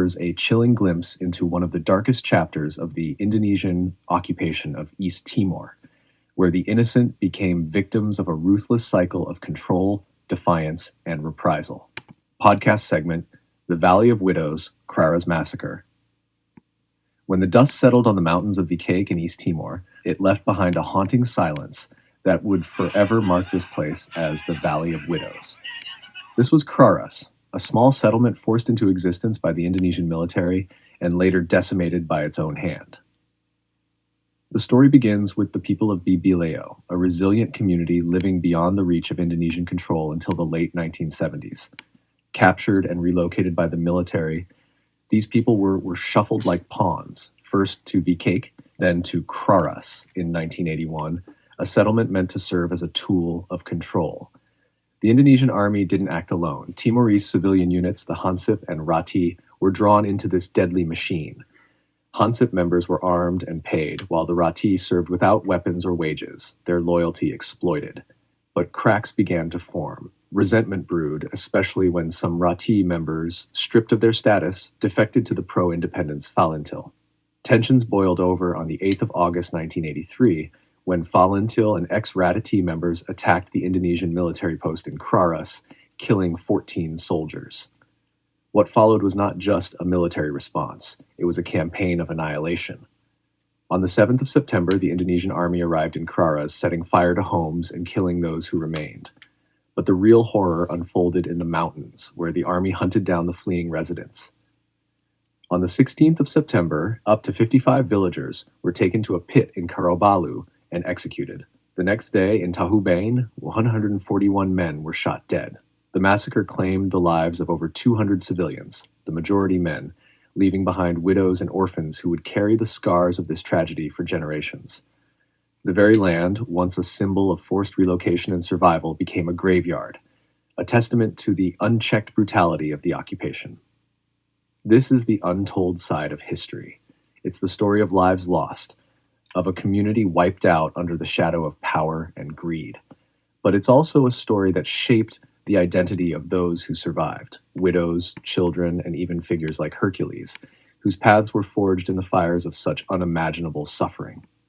offers a chilling glimpse into one of the darkest chapters of the Indonesian occupation of East Timor, where the innocent became victims of a ruthless cycle of control, defiance, and reprisal. Podcast segment, The Valley of Widows, Kraras Massacre. When the dust settled on the mountains of Bikek in East Timor, it left behind a haunting silence that would forever mark this place as the Valley of Widows. This was Kraras, a small settlement forced into existence by the Indonesian military and later decimated by its own hand. The story begins with the people of Bibileo, a resilient community living beyond the reach of Indonesian control until the late 1970s. Captured and relocated by the military, these people were shuffled like pawns, first to Bikek, then to Kraras in 1981, a settlement meant to serve as a tool of control. The Indonesian army didn't act alone. Timorese civilian units, the Hansip and Rati, were drawn into this deadly machine. Hansip members were armed and paid, while the Rati served without weapons or wages, their loyalty exploited. But cracks began to form. Resentment brewed, especially when some Rati members, stripped of their status, defected to the pro-independence Falintil. Tensions boiled over on the 8th of August 1983, when Falintil and ex-Ratati members attacked the Indonesian military post in Kraras, killing 14 soldiers. What followed was not just a military response, it was a campaign of annihilation. On the 7th of September, the Indonesian army arrived in Kraras, setting fire to homes and killing those who remained. But the real horror unfolded in the mountains, where the army hunted down the fleeing residents. On the 16th of September, up to 55 villagers were taken to a pit in Karobalu and executed. The next day, in Tahubain, 141 men were shot dead. The massacre claimed the lives of over 200 civilians, the majority men, leaving behind widows and orphans who would carry the scars of this tragedy for generations. The very land, once a symbol of forced relocation and survival, became a graveyard, a testament to the unchecked brutality of the occupation. This is the untold side of history. It's the story of lives lost, of a community wiped out under the shadow of power and greed. But it's also a story that shaped the identity of those who survived, widows, children, and even figures like Hercules, whose paths were forged in the fires of such unimaginable suffering.